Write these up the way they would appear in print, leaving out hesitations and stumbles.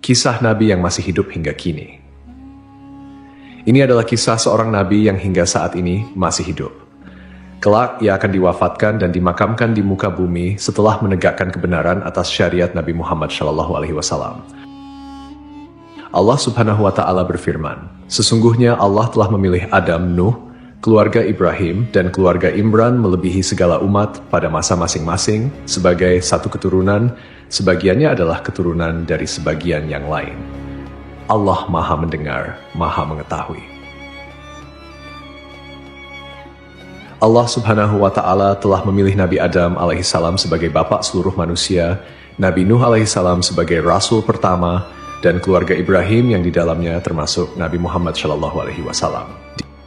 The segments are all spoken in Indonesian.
Kisah Nabi yang masih hidup hingga kini. Ini adalah kisah seorang Nabi yang hingga saat ini masih hidup. Kelak ia akan diwafatkan dan dimakamkan di muka bumi setelah menegakkan kebenaran atas syariat Nabi Muhammad SAW. Allah Subhanahu wa Ta'ala berfirman, "Sesungguhnya Allah telah memilih Adam, Nuh, keluarga Ibrahim, dan keluarga Imran melebihi segala umat pada masa masing-masing sebagai satu keturunan, sebagiannya adalah keturunan dari sebagian yang lain. Allah Maha Mendengar, Maha Mengetahui." Allah Subhanahu wa Ta'ala telah memilih Nabi Adam alaihissalam sebagai bapak seluruh manusia, Nabi Nuh alaihissalam sebagai rasul pertama, dan keluarga Ibrahim yang di dalamnya termasuk Nabi Muhammad SAW.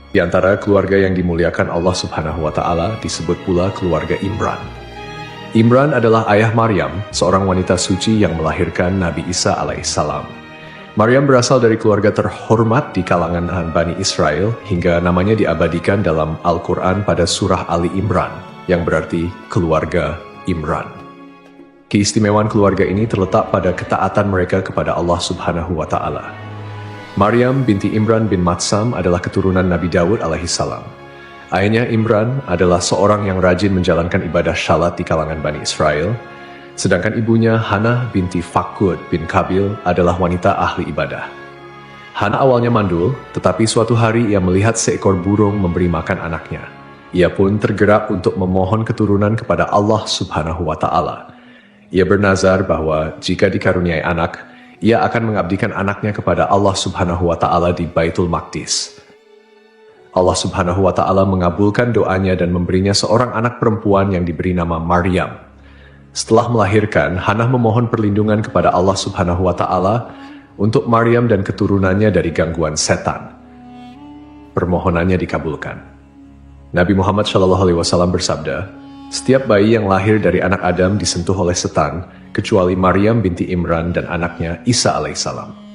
Di antara keluarga yang dimuliakan Allah Subhanahu wa Ta'ala disebut pula keluarga Imran. Imran adalah ayah Maryam, seorang wanita suci yang melahirkan Nabi Isa alaihissalam. Maryam berasal dari keluarga terhormat di kalangan Bani Israel hingga namanya diabadikan dalam Al-Quran pada surah Ali Imran, yang berarti keluarga Imran. Keistimewaan keluarga ini terletak pada ketaatan mereka kepada Allah Subhanahu wa Ta'ala. Maryam binti Imran bin Matsam adalah keturunan Nabi Dawud alaihissalam. Ayahnya Imran adalah seorang yang rajin menjalankan ibadah syalat di kalangan Bani Israel, sedangkan ibunya Hannah binti Fakud bin Kabil adalah wanita ahli ibadah. Hannah awalnya mandul, tetapi suatu hari ia melihat seekor burung memberi makan anaknya. Ia pun tergerak untuk memohon keturunan kepada Allah Subhanahu wa Ta'ala. Ia bernazar bahwa jika dikaruniai anak, ia akan mengabdikan anaknya kepada Allah Subhanahu wa Ta'ala di Baitul Maqdis. Allah Subhanahu wa Ta'ala mengabulkan doanya dan memberinya seorang anak perempuan yang diberi nama Maryam. Setelah melahirkan, Hannah memohon perlindungan kepada Allah Subhanahu wa Ta'ala untuk Maryam dan keturunannya dari gangguan setan. Permohonannya dikabulkan. Nabi Muhammad SAW bersabda, "Setiap bayi yang lahir dari anak Adam disentuh oleh setan, kecuali Maryam binti Imran dan anaknya Isa alaihissalam."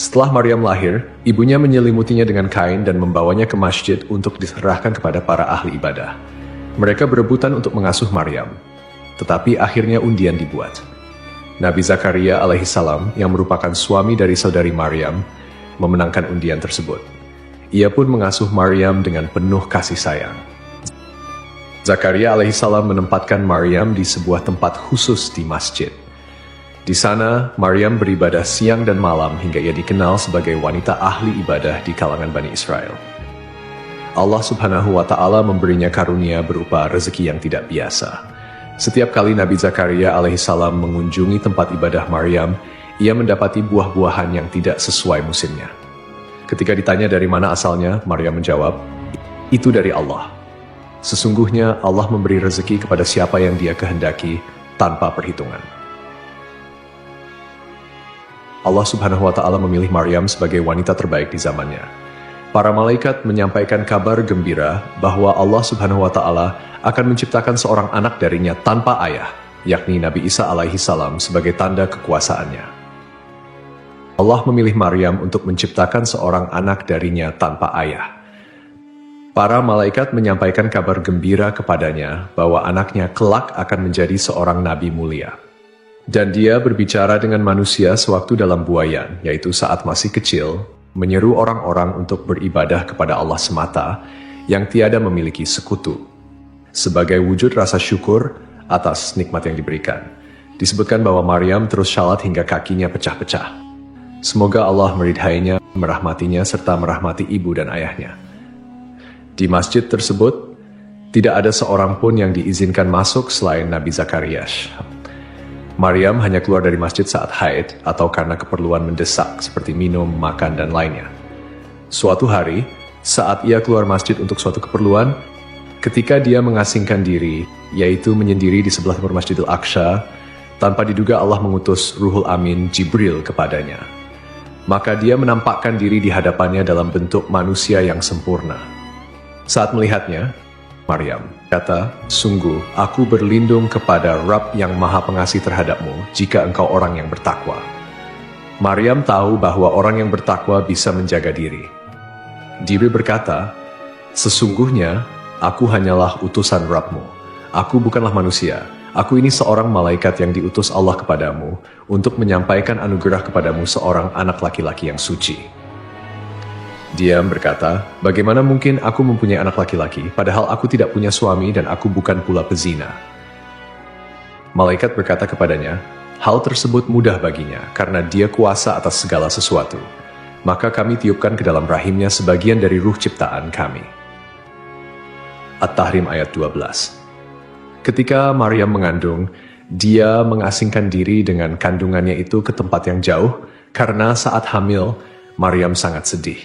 Setelah Maryam lahir, ibunya menyelimutinya dengan kain dan membawanya ke masjid untuk diserahkan kepada para ahli ibadah. Mereka berebutan untuk mengasuh Maryam, tetapi akhirnya undian dibuat. Nabi Zakaria alaihissalam, yang merupakan suami dari saudari Maryam, memenangkan undian tersebut. Ia pun mengasuh Maryam dengan penuh kasih sayang. Zakaria alaihissalam menempatkan Maryam di sebuah tempat khusus di masjid. Di sana, Maryam beribadah siang dan malam hingga ia dikenal sebagai wanita ahli ibadah di kalangan Bani Israel. Allah Subhanahu wa Ta'ala memberinya karunia berupa rezeki yang tidak biasa. Setiap kali Nabi Zakaria alaihissalam mengunjungi tempat ibadah Maryam, ia mendapati buah-buahan yang tidak sesuai musimnya. Ketika ditanya dari mana asalnya, Maryam menjawab, "Itu dari Allah. Sesungguhnya Allah memberi rezeki kepada siapa yang Dia kehendaki tanpa perhitungan." Allah Subhanahu wa Ta'ala memilih Maryam sebagai wanita terbaik di zamannya. Para malaikat menyampaikan kabar gembira bahwa Allah Subhanahu wa Ta'ala akan menciptakan seorang anak darinya tanpa ayah, yakni Nabi Isa alaihissalam sebagai tanda kekuasaannya. Allah memilih Maryam untuk menciptakan seorang anak darinya tanpa ayah. Para malaikat menyampaikan kabar gembira kepadanya bahwa anaknya kelak akan menjadi seorang nabi mulia. Dan dia berbicara dengan manusia sewaktu dalam buayan, yaitu saat masih kecil, menyeru orang-orang untuk beribadah kepada Allah semata yang tiada memiliki sekutu. Sebagai wujud rasa syukur atas nikmat yang diberikan. Disebutkan bahwa Maryam terus syalat hingga kakinya pecah-pecah. Semoga Allah meridhainya, merahmatinya, serta merahmati ibu dan ayahnya. Di masjid tersebut, tidak ada seorang pun yang diizinkan masuk selain Nabi Zakaria. Maryam hanya keluar dari masjid saat haid atau karena keperluan mendesak seperti minum, makan, dan lainnya. Suatu hari, saat ia keluar masjid untuk suatu keperluan, ketika dia mengasingkan diri, yaitu menyendiri di sebelah timur Masjidil Aqsa, tanpa diduga Allah mengutus Ruhul Amin Jibril kepadanya. Maka dia menampakkan diri di hadapannya dalam bentuk manusia yang sempurna. Saat melihatnya, Maryam kata, "Sungguh, aku berlindung kepada Rabb yang Maha Pengasih terhadapmu jika engkau orang yang bertakwa." Maryam tahu bahwa orang yang bertakwa bisa menjaga diri. Jibril berkata, "Sesungguhnya, aku hanyalah utusan Rabb-mu. Aku bukanlah manusia. Aku ini seorang malaikat yang diutus Allah kepadamu untuk menyampaikan anugerah kepadamu seorang anak laki-laki yang suci. Dia berkata, bagaimana mungkin aku mempunyai anak laki-laki, padahal aku tidak punya suami dan aku bukan pula pezina. Malaikat berkata kepadanya, hal tersebut mudah baginya, karena dia kuasa atas segala sesuatu. Maka kami tiupkan ke dalam rahimnya sebagian dari ruh ciptaan kami. At-Tahrim ayat 12. Ketika Maryam mengandung, dia mengasingkan diri dengan kandungannya itu ke tempat yang jauh, karena saat hamil, Maryam sangat sedih.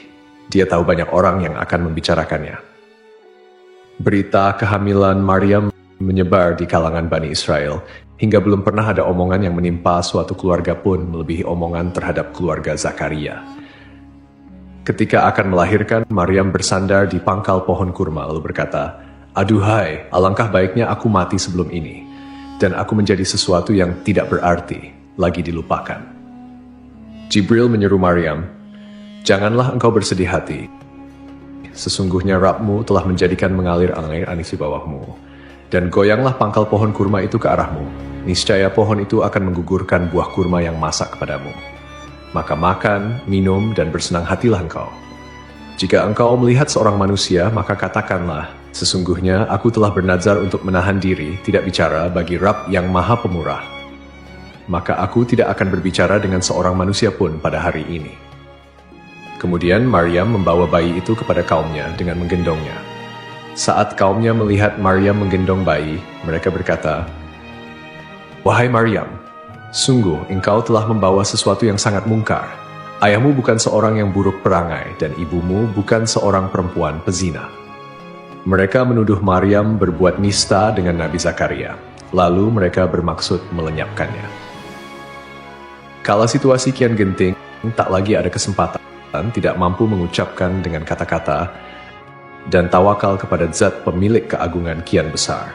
Dia tahu banyak orang yang akan membicarakannya. Berita kehamilan Maryam menyebar di kalangan Bani Israel, hingga belum pernah ada omongan yang menimpa suatu keluarga pun melebihi omongan terhadap keluarga Zakaria. Ketika akan melahirkan, Maryam bersandar di pangkal pohon kurma lalu berkata, aduhai, alangkah baiknya aku mati sebelum ini, dan aku menjadi sesuatu yang tidak berarti, lagi dilupakan. Jibril menyeru Maryam, janganlah engkau bersedih hati. Sesungguhnya Rabbmu telah menjadikan mengalir air anis di bawahmu. Dan goyanglah pangkal pohon kurma itu ke arahmu. Niscaya pohon itu akan menggugurkan buah kurma yang masak kepadamu. Maka makan, minum, dan bersenang hatilah engkau. Jika engkau melihat seorang manusia, maka katakanlah, sesungguhnya aku telah bernazar untuk menahan diri, tidak bicara bagi Rabb yang Maha Pemurah. Maka aku tidak akan berbicara dengan seorang manusia pun pada hari ini. Kemudian Maryam membawa bayi itu kepada kaumnya dengan menggendongnya. Saat kaumnya melihat Maryam menggendong bayi, mereka berkata, wahai Maryam, sungguh engkau telah membawa sesuatu yang sangat mungkar. Ayahmu bukan seorang yang buruk perangai, dan ibumu bukan seorang perempuan pezina. Mereka menuduh Maryam berbuat nista dengan Nabi Zakaria. Lalu mereka bermaksud melenyapkannya. Kala situasi kian genting, tak lagi ada kesempatan, tidak mampu mengucapkan dengan kata-kata, dan tawakal kepada zat pemilik keagungan kian besar.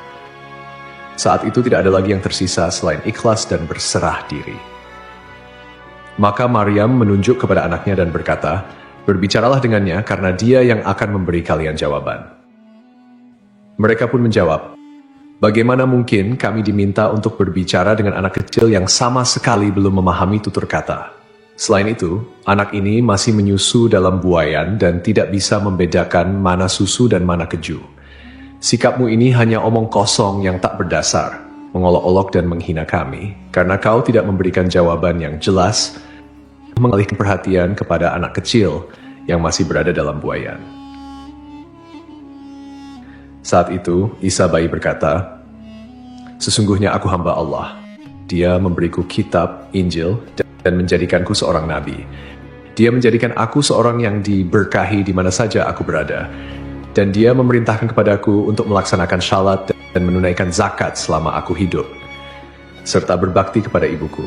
Saat itu tidak ada lagi yang tersisa selain ikhlas dan berserah diri. Maka Maryam menunjuk kepada anaknya dan berkata, berbicaralah dengannya karena dia yang akan memberi kalian jawaban. Mereka pun menjawab, bagaimana mungkin kami diminta untuk berbicara dengan anak kecil yang sama sekali belum memahami tutur kata. Selain itu, anak ini masih menyusu dalam buayan dan tidak bisa membedakan mana susu dan mana keju. Sikapmu ini hanya omong kosong yang tak berdasar, mengolok-olok dan menghina kami, karena kau tidak memberikan jawaban yang jelas, mengalihkan perhatian kepada anak kecil yang masih berada dalam buayan. Saat itu, Isa bayi berkata, sesungguhnya aku hamba Allah. Dia memberiku kitab, Injil, dan menjadikanku seorang nabi. Dia menjadikan aku seorang yang diberkahi di mana saja aku berada. Dan dia memerintahkan kepadaku untuk melaksanakan syalat dan menunaikan zakat selama aku hidup, serta berbakti kepada ibuku.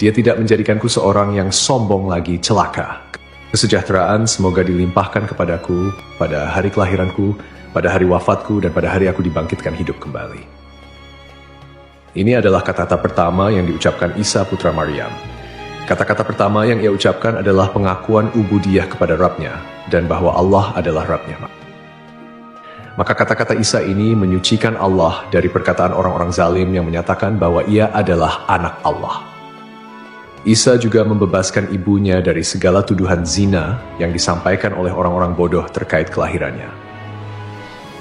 Dia tidak menjadikanku seorang yang sombong lagi celaka. Kesejahteraan semoga dilimpahkan kepadaku pada hari kelahiranku, pada hari wafatku, dan pada hari aku dibangkitkan hidup kembali. Ini adalah kata-kata pertama yang diucapkan Isa putra Maryam. Kata-kata pertama yang ia ucapkan adalah pengakuan ubudiyah kepada Rabb-nya, dan bahwa Allah adalah Rabb-nya. Maka kata-kata Isa ini menyucikan Allah dari perkataan orang-orang zalim yang menyatakan bahwa ia adalah anak Allah. Isa juga membebaskan ibunya dari segala tuduhan zina yang disampaikan oleh orang-orang bodoh terkait kelahirannya.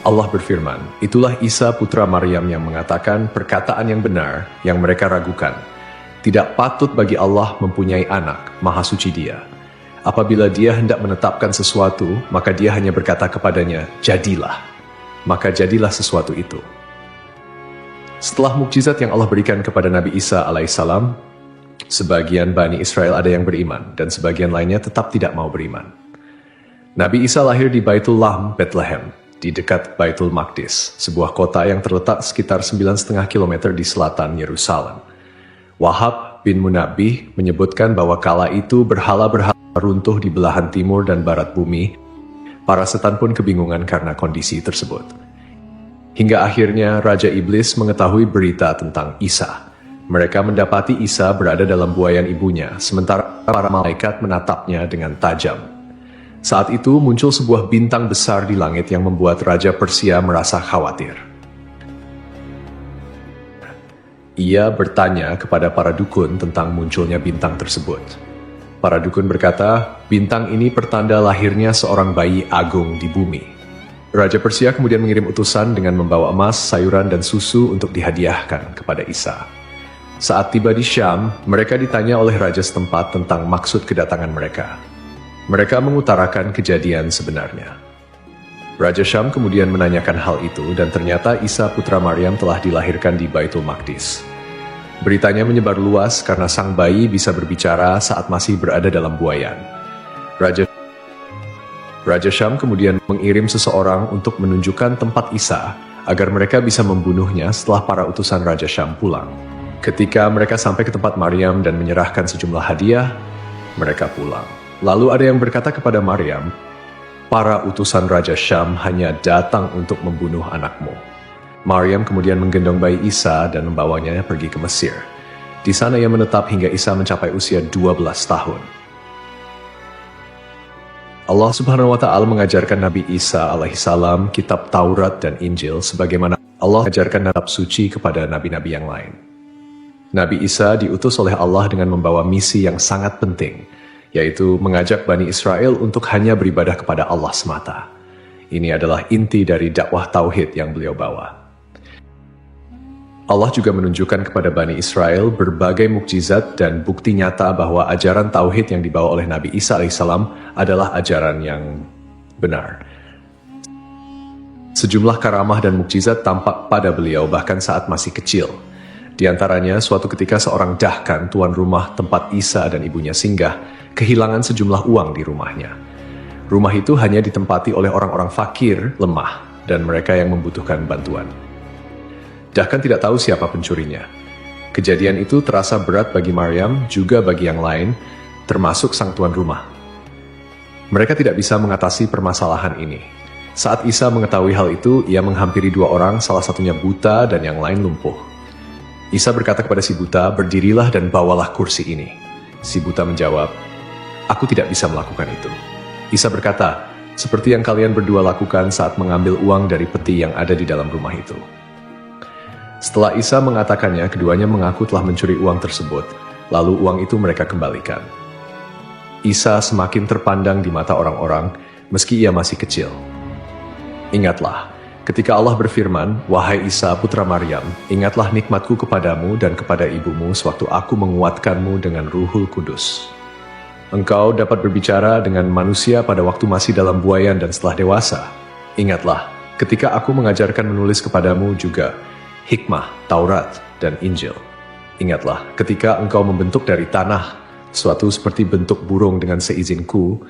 Allah berfirman, itulah Isa putra Maryam yang mengatakan perkataan yang benar yang mereka ragukan. Tidak patut bagi Allah mempunyai anak, maha suci dia. Apabila dia hendak menetapkan sesuatu, maka dia hanya berkata kepadanya, jadilah. Maka jadilah sesuatu itu. Setelah mukjizat yang Allah berikan kepada Nabi Isa alaihissalam, sebagian Bani Israel ada yang beriman, dan sebagian lainnya tetap tidak mau beriman. Nabi Isa lahir di Baitul Lahm, Bethlehem, di dekat Baitul Maqdis, sebuah kota yang terletak sekitar 9,5 km di selatan Yerusalem. Wahab bin Munabbih menyebutkan bahwa kala itu berhala-berhala runtuh di belahan timur dan barat bumi. Para setan pun kebingungan karena kondisi tersebut. Hingga akhirnya Raja Iblis mengetahui berita tentang Isa. Mereka mendapati Isa berada dalam buayan ibunya, sementara para malaikat menatapnya dengan tajam. Saat itu muncul sebuah bintang besar di langit yang membuat Raja Persia merasa khawatir. Ia bertanya kepada para dukun tentang munculnya bintang tersebut. Para dukun berkata, bintang ini pertanda lahirnya seorang bayi agung di bumi. Raja Persia kemudian mengirim utusan dengan membawa emas, sayuran, dan susu untuk dihadiahkan kepada Isa. Saat tiba di Syam, mereka ditanya oleh raja setempat tentang maksud kedatangan mereka. Mereka mengutarakan kejadian sebenarnya. Raja Syam kemudian menanyakan hal itu dan ternyata Isa putra Maryam telah dilahirkan di Baitul Maqdis. Beritanya menyebar luas karena sang bayi bisa berbicara saat masih berada dalam buayan. Raja Syam kemudian mengirim seseorang untuk menunjukkan tempat Isa agar mereka bisa membunuhnya setelah para utusan Raja Syam pulang. Ketika mereka sampai ke tempat Maryam dan menyerahkan sejumlah hadiah, mereka pulang. Lalu ada yang berkata kepada Maryam, para utusan Raja Syam hanya datang untuk membunuh anakmu. Maryam kemudian menggendong bayi Isa dan membawanya pergi ke Mesir. Di sana ia menetap hingga Isa mencapai usia 12 tahun. Allah Subhanahu wa Ta'ala mengajarkan Nabi Isa alaihissalam kitab Taurat dan Injil sebagaimana Allah mengajarkan kitab suci kepada nabi-nabi yang lain. Nabi Isa diutus oleh Allah dengan membawa misi yang sangat penting, yaitu mengajak Bani Israel untuk hanya beribadah kepada Allah semata. Ini adalah inti dari dakwah tauhid yang beliau bawa. Allah juga menunjukkan kepada Bani Israel berbagai mukjizat dan bukti nyata bahwa ajaran tauhid yang dibawa oleh Nabi Isa alaihissalam adalah ajaran yang benar. Sejumlah karamah dan mukjizat tampak pada beliau bahkan saat masih kecil. Di antaranya, suatu ketika seorang dahkan, tuan rumah tempat Isa dan ibunya singgah, kehilangan sejumlah uang di rumahnya. Rumah itu hanya ditempati oleh orang-orang fakir, lemah, dan mereka yang membutuhkan bantuan. Dahkan tidak tahu siapa pencurinya. Kejadian itu terasa berat bagi Maryam, juga bagi yang lain, termasuk sang tuan rumah. Mereka tidak bisa mengatasi permasalahan ini. Saat Isa mengetahui hal itu, ia menghampiri dua orang, salah satunya buta dan yang lain lumpuh. Isa berkata kepada si buta, berdirilah dan bawalah kursi ini. Si buta menjawab, aku tidak bisa melakukan itu. Isa berkata, seperti yang kalian berdua lakukan saat mengambil uang dari peti yang ada di dalam rumah itu. Setelah Isa mengatakannya, keduanya mengaku telah mencuri uang tersebut, lalu uang itu mereka kembalikan. Isa semakin terpandang di mata orang-orang, meski ia masih kecil. Ingatlah, ketika Allah berfirman, wahai Isa putra Maryam, ingatlah nikmatku kepadamu dan kepada ibumu sewaktu aku menguatkanmu dengan Ruhul Kudus. Engkau dapat berbicara dengan manusia pada waktu masih dalam buayan dan setelah dewasa. Ingatlah, ketika aku mengajarkan menulis kepadamu juga hikmah, Taurat, dan Injil. Ingatlah, ketika engkau membentuk dari tanah, suatu seperti bentuk burung dengan seizinku,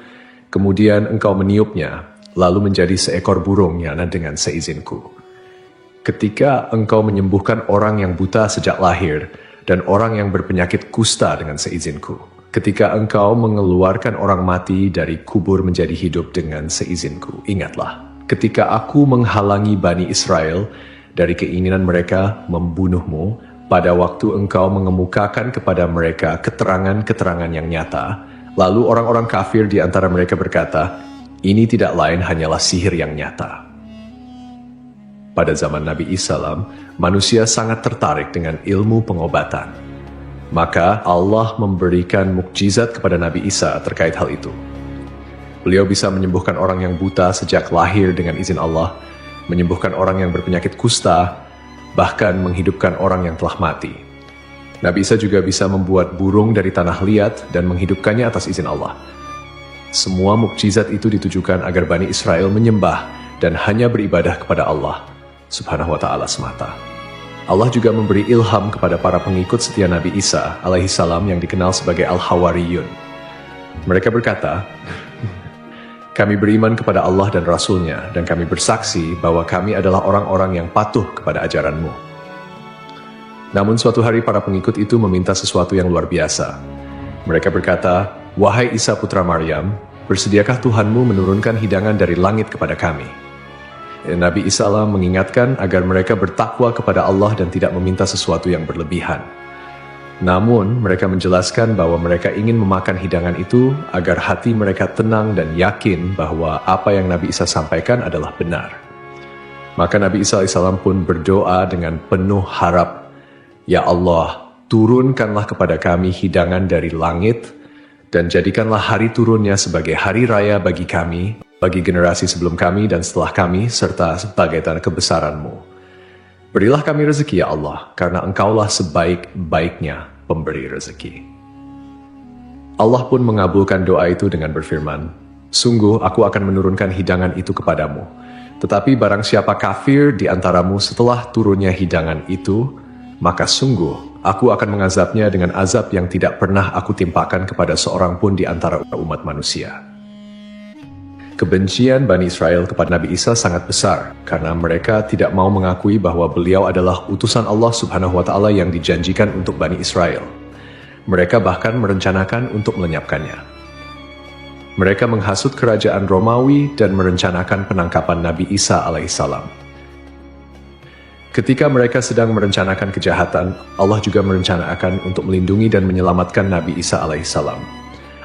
kemudian engkau meniupnya, lalu menjadi seekor burung yana dengan seizinku. Ketika engkau menyembuhkan orang yang buta sejak lahir, dan orang yang berpenyakit kusta dengan seizinku. Ketika engkau mengeluarkan orang mati dari kubur menjadi hidup dengan seizinku. Ingatlah, ketika aku menghalangi Bani Israel dari keinginan mereka membunuhmu, pada waktu engkau mengemukakan kepada mereka keterangan-keterangan yang nyata, lalu orang-orang kafir di antara mereka berkata, ini tidak lain hanyalah sihir yang nyata. Pada zaman Nabi Isa, manusia sangat tertarik dengan ilmu pengobatan. Maka Allah memberikan mukjizat kepada Nabi Isa terkait hal itu. Beliau bisa menyembuhkan orang yang buta sejak lahir dengan izin Allah, menyembuhkan orang yang berpenyakit kusta, bahkan menghidupkan orang yang telah mati. Nabi Isa juga bisa membuat burung dari tanah liat dan menghidupkannya atas izin Allah. Semua mukjizat itu ditujukan agar Bani Israel menyembah dan hanya beribadah kepada Allah Subhanahu wa Ta'ala semata. Allah juga memberi ilham kepada para pengikut setia Nabi Isa alaihissalam yang dikenal sebagai Al-Hawariyun. Mereka berkata, kami beriman kepada Allah dan Rasul-Nya, dan kami bersaksi bahwa kami adalah orang-orang yang patuh kepada ajaran-Mu. Namun suatu hari para pengikut itu meminta sesuatu yang luar biasa. Mereka berkata, wahai Isa putra Maryam, bersediakah Tuhanmu menurunkan hidangan dari langit kepada kami? Nabi Isa mengingatkan agar mereka bertakwa kepada Allah dan tidak meminta sesuatu yang berlebihan. Namun, mereka menjelaskan bahwa mereka ingin memakan hidangan itu agar hati mereka tenang dan yakin bahwa apa yang Nabi Isa sampaikan adalah benar. Maka Nabi Isa AS pun berdoa dengan penuh harap, Ya Allah, turunkanlah kepada kami hidangan dari langit, dan jadikanlah hari turunnya sebagai hari raya bagi kami, bagi generasi sebelum kami dan setelah kami, serta sebagai tanda kebesaran-Mu. Berilah kami rezeki ya Allah, karena Engkaulah sebaik-baiknya pemberi rezeki. Allah pun mengabulkan doa itu dengan berfirman, sungguh aku akan menurunkan hidangan itu kepadamu. Tetapi barang siapa kafir di antaramu setelah turunnya hidangan itu, maka sungguh aku akan mengazabnya dengan azab yang tidak pernah aku timpakan kepada seorang pun di antara umat manusia. Kebencian Bani Israel kepada Nabi Isa sangat besar, karena mereka tidak mau mengakui bahwa beliau adalah utusan Allah Subhanahu wa Ta'ala yang dijanjikan untuk Bani Israel. Mereka bahkan merencanakan untuk melenyapkannya. Mereka menghasut kerajaan Romawi dan merencanakan penangkapan Nabi Isa alaihissalam. Ketika mereka sedang merencanakan kejahatan, Allah juga merencanakan untuk melindungi dan menyelamatkan Nabi Isa alaihissalam.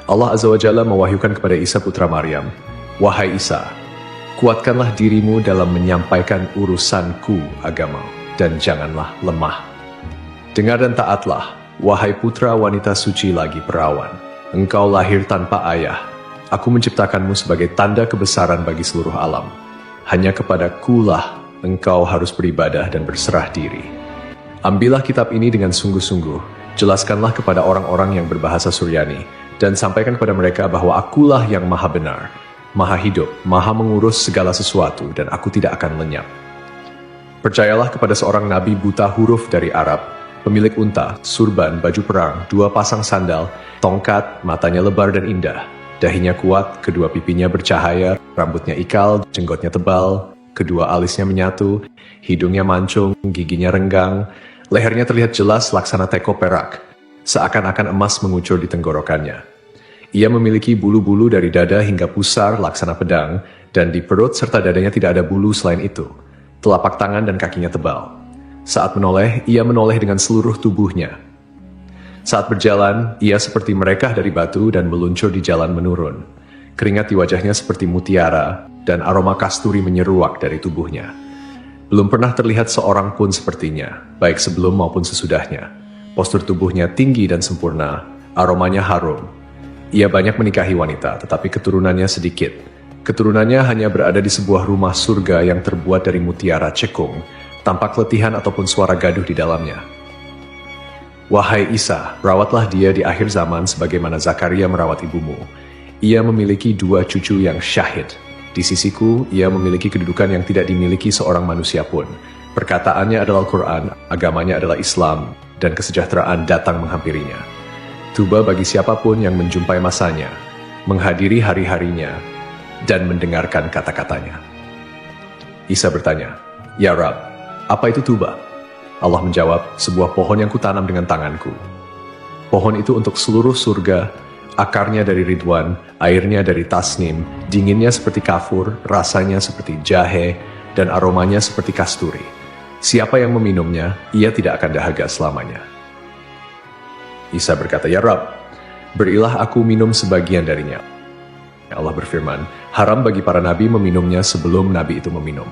Allah Azza wa Jalla mewahyukan kepada Isa putra Maryam, wahai Isa, kuatkanlah dirimu dalam menyampaikan urusanku agama, dan janganlah lemah. Dengar dan taatlah, wahai putra wanita suci lagi perawan. Engkau lahir tanpa ayah. Aku menciptakanmu sebagai tanda kebesaran bagi seluruh alam. Hanya kepada-Kulah engkau harus beribadah dan berserah diri. Ambillah kitab ini dengan sungguh-sungguh, jelaskanlah kepada orang-orang yang berbahasa Suryani, dan sampaikan kepada mereka bahwa Akulah yang maha benar, maha hidup, maha mengurus segala sesuatu, dan aku tidak akan lenyap. Percayalah kepada seorang nabi buta huruf dari Arab, pemilik unta, surban, baju perang, 2 pasang sandal, tongkat, matanya lebar dan indah, dahinya kuat, kedua pipinya bercahaya, rambutnya ikal, jenggotnya tebal, kedua alisnya menyatu, hidungnya mancung, giginya renggang, lehernya terlihat jelas laksana teko perak, seakan-akan emas mengucur di tenggorokannya. Ia memiliki bulu-bulu dari dada hingga pusar laksana pedang, dan di perut serta dadanya tidak ada bulu selain itu. Telapak tangan dan kakinya tebal. Saat menoleh, ia menoleh dengan seluruh tubuhnya. Saat berjalan, ia seperti mereka dari batu dan meluncur di jalan menurun. Keringat di wajahnya seperti mutiara, dan aroma kasturi menyeruak dari tubuhnya. Belum pernah terlihat seorang pun sepertinya, baik sebelum maupun sesudahnya. Postur tubuhnya tinggi dan sempurna, aromanya harum. Ia banyak menikahi wanita, tetapi keturunannya sedikit. Keturunannya hanya berada di sebuah rumah surga yang terbuat dari mutiara cekung, tanpa keletihan ataupun suara gaduh di dalamnya. Wahai Isa, rawatlah dia di akhir zaman sebagaimana Zakaria merawat ibumu. Ia memiliki 2 cucu yang syahid. Di sisiku, ia memiliki kedudukan yang tidak dimiliki seorang manusia pun. Perkataannya adalah Al-Quran, agamanya adalah Islam, dan kesejahteraan datang menghampirinya. Tuba bagi siapapun yang menjumpai masanya, menghadiri hari-harinya, dan mendengarkan kata-katanya. Isa bertanya, Ya Rab, apa itu tuba? Allah menjawab, sebuah pohon yang kutanam dengan tanganku. Pohon itu untuk seluruh surga, akarnya dari ridwan, airnya dari tasnim, dinginnya seperti kafur, rasanya seperti jahe, dan aromanya seperti kasturi. Siapa yang meminumnya, ia tidak akan dahaga selamanya. Isa berkata, Ya Rab, berilah aku minum sebagian darinya. Allah berfirman, haram bagi para nabi meminumnya sebelum nabi itu meminum.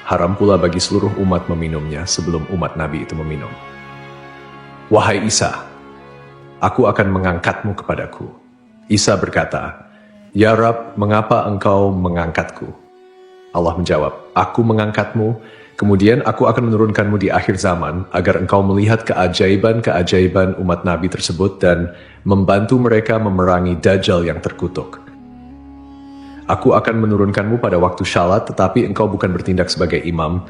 Haram pula bagi seluruh umat meminumnya sebelum umat nabi itu meminum. Wahai Isa, aku akan mengangkatmu kepadaku. Isa berkata, Ya Rab, mengapa engkau mengangkatku? Allah menjawab, aku mengangkatmu, kemudian aku akan menurunkanmu di akhir zaman, agar engkau melihat keajaiban-keajaiban umat Nabi tersebut dan membantu mereka memerangi Dajjal yang terkutuk. Aku akan menurunkanmu pada waktu syalat, tetapi engkau bukan bertindak sebagai imam,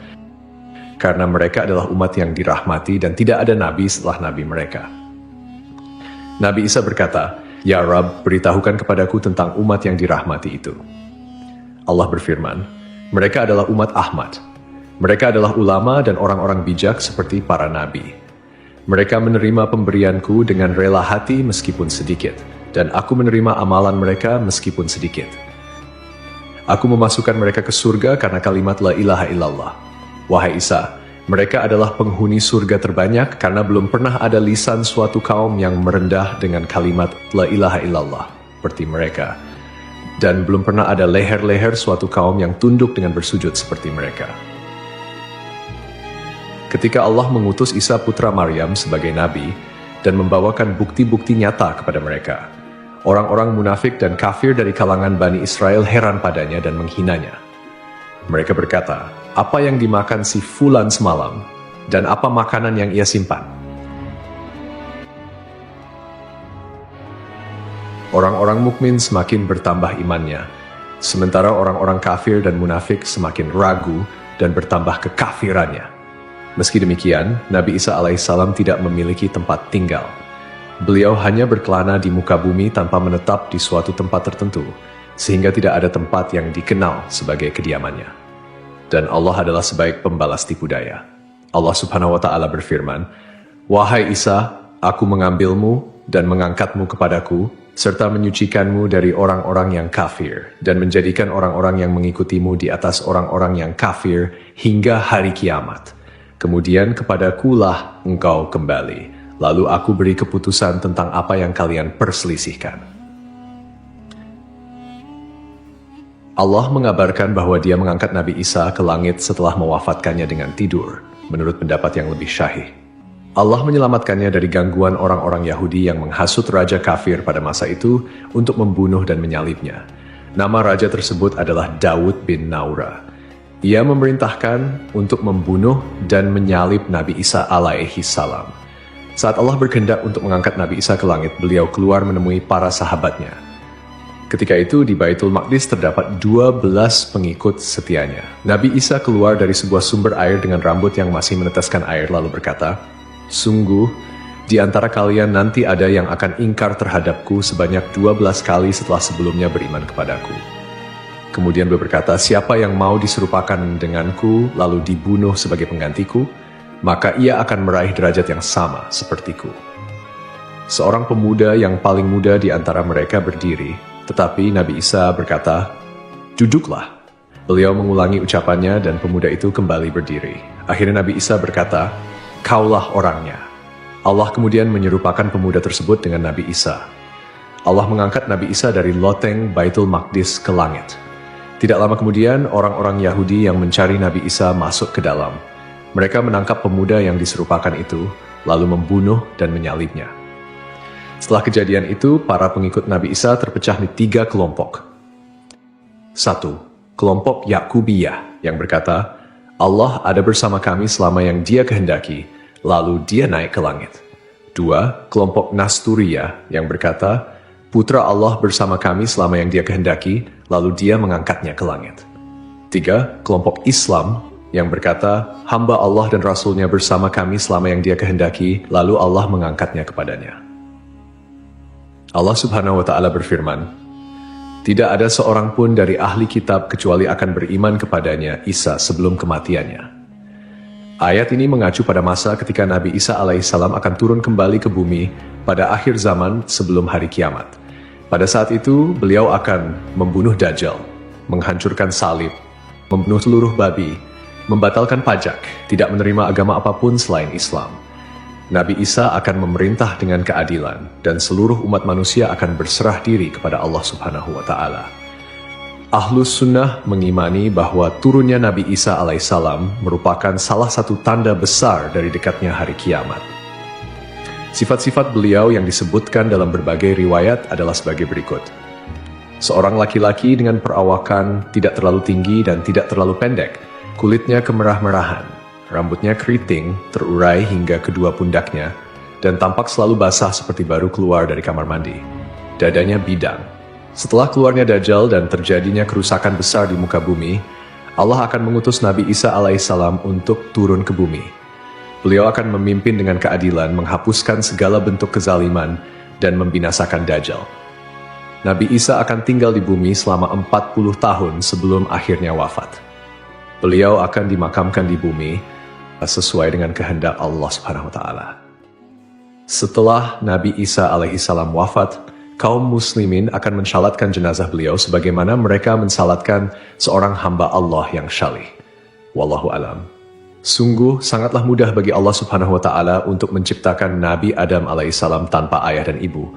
karena mereka adalah umat yang dirahmati dan tidak ada nabi setelah nabi mereka. Nabi Isa berkata, Ya Rab, beritahukan kepadaku tentang umat yang dirahmati itu. Allah berfirman, mereka adalah umat Ahmad. Mereka adalah ulama dan orang-orang bijak seperti para nabi. Mereka menerima pemberianku dengan rela hati meskipun sedikit, dan aku menerima amalan mereka meskipun sedikit. Aku memasukkan mereka ke surga karena kalimat la ilaha illallah. Wahai Isa, mereka adalah penghuni surga terbanyak karena belum pernah ada lisan suatu kaum yang merendah dengan kalimat la ilaha illallah seperti mereka. Dan belum pernah ada leher-leher suatu kaum yang tunduk dengan bersujud seperti mereka. Ketika Allah mengutus Isa putra Maryam sebagai nabi dan membawakan bukti-bukti nyata kepada mereka, orang-orang munafik dan kafir dari kalangan Bani Israel heran padanya dan menghinanya. Mereka berkata, "Apa yang dimakan si Fulan semalam, dan apa makanan yang ia simpan?" Orang-orang mukmin semakin bertambah imannya, sementara orang-orang kafir dan munafik semakin ragu dan bertambah kekafirannya. Meski demikian, Nabi Isa alaihissalam tidak memiliki tempat tinggal. Beliau hanya berkelana di muka bumi tanpa menetap di suatu tempat tertentu, sehingga tidak ada tempat yang dikenal sebagai kediamannya. Dan Allah adalah sebaik pembalas tipu daya. Allah Subhanahu wa Ta'ala berfirman, "Wahai Isa, aku mengambilmu dan mengangkatmu kepadaku, serta menyucikanmu dari orang-orang yang kafir, dan menjadikan orang-orang yang mengikutimu di atas orang-orang yang kafir hingga hari kiamat. Kemudian kepadakulah engkau kembali, lalu aku beri keputusan tentang apa yang kalian perselisihkan." Allah mengabarkan bahwa Dia mengangkat Nabi Isa ke langit setelah mewafatkannya dengan tidur, menurut pendapat yang lebih syahih. Allah menyelamatkannya dari gangguan orang-orang Yahudi yang menghasut raja kafir pada masa itu untuk membunuh dan menyalibnya. Nama raja tersebut adalah Daud bin Naura. Ia memerintahkan untuk membunuh dan menyalib Nabi Isa alaihi salam. Saat Allah berkehendak untuk mengangkat Nabi Isa ke langit, beliau keluar menemui para sahabatnya. Ketika itu di Baitul Maqdis terdapat 12 pengikut setianya. Nabi Isa keluar dari sebuah sumber air dengan rambut yang masih meneteskan air lalu berkata, "Sungguh, di antara kalian nanti ada yang akan ingkar terhadapku sebanyak 12 kali setelah sebelumnya beriman kepadaku." Kemudian beliau berkata, "Siapa yang mau diserupakan denganku lalu dibunuh sebagai penggantiku, maka ia akan meraih derajat yang sama sepertiku." Seorang pemuda yang paling muda di antara mereka berdiri, tetapi Nabi Isa berkata, "Duduklah." Beliau mengulangi ucapannya dan pemuda itu kembali berdiri. Akhirnya Nabi Isa berkata, "Kaulah orangnya." Allah kemudian menyerupakan pemuda tersebut dengan Nabi Isa. Allah mengangkat Nabi Isa dari loteng Baitul Maqdis ke langit. Tidak lama kemudian, orang-orang Yahudi yang mencari Nabi Isa masuk ke dalam. Mereka menangkap pemuda yang diserupakan itu, lalu membunuh dan menyalibnya. Setelah kejadian itu, para pengikut Nabi Isa terpecah di 3 kelompok. 1. Kelompok Yakubiyah yang berkata, "Allah ada bersama kami selama yang Dia kehendaki, lalu Dia naik ke langit." 2. Kelompok Nasturiyah yang berkata, "Putra Allah bersama kami selama yang Dia kehendaki, lalu Dia mengangkatnya ke langit." 3. Kelompok Islam yang berkata, "Hamba Allah dan Rasul-Nya bersama kami selama yang Dia kehendaki, lalu Allah mengangkatnya kepadanya." Allah Subhanahu wa Ta'ala berfirman, "Tidak ada seorang pun dari ahli kitab kecuali akan beriman kepadanya Isa sebelum kematiannya." Ayat ini mengacu pada masa ketika Nabi Isa alaihissalam akan turun kembali ke bumi pada akhir zaman sebelum hari kiamat. Pada saat itu, beliau akan membunuh Dajjal, menghancurkan salib, membunuh seluruh babi, membatalkan pajak, tidak menerima agama apapun selain Islam. Nabi Isa akan memerintah dengan keadilan, dan seluruh umat manusia akan berserah diri kepada Allah Subhanahu wa Ta'ala. Ahlus Sunnah mengimani bahwa turunnya Nabi Isa alaihissalam merupakan salah satu tanda besar dari dekatnya hari kiamat. Sifat-sifat beliau yang disebutkan dalam berbagai riwayat adalah sebagai berikut. Seorang laki-laki dengan perawakan tidak terlalu tinggi dan tidak terlalu pendek, kulitnya kemerah-merahan, rambutnya keriting, terurai hingga kedua pundaknya, dan tampak selalu basah seperti baru keluar dari kamar mandi. Dadanya bidang. Setelah keluarnya Dajjal dan terjadinya kerusakan besar di muka bumi, Allah akan mengutus Nabi Isa alaihissalam untuk turun ke bumi. Beliau akan memimpin dengan keadilan, menghapuskan segala bentuk kezaliman, dan membinasakan Dajjal. Nabi Isa akan tinggal di bumi selama 40 tahun sebelum akhirnya wafat. Beliau akan dimakamkan di bumi sesuai dengan kehendak Allah Subhanahu wa Ta'ala. Setelah Nabi Isa alaihissalam wafat, kaum muslimin akan mensalatkan jenazah beliau sebagaimana mereka mensalatkan seorang hamba Allah yang syalih. Wallahu alam. Sungguh sangatlah mudah bagi Allah Subhanahu wa Ta'ala untuk menciptakan Nabi Adam alaihissalam tanpa ayah dan ibu,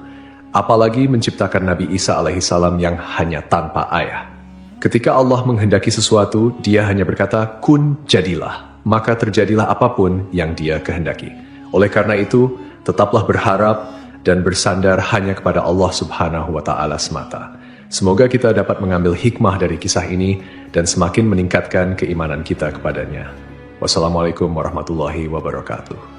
apalagi menciptakan Nabi Isa alaihissalam yang hanya tanpa ayah. Ketika Allah menghendaki sesuatu, Dia hanya berkata, "Kun, jadilah," maka terjadilah apapun yang Dia kehendaki. Oleh karena itu, tetaplah berharap dan bersandar hanya kepada Allah Subhanahu wa Ta'ala semata. Semoga kita dapat mengambil hikmah dari kisah ini dan semakin meningkatkan keimanan kita kepadanya. Wassalamualaikum warahmatullahi wabarakatuh.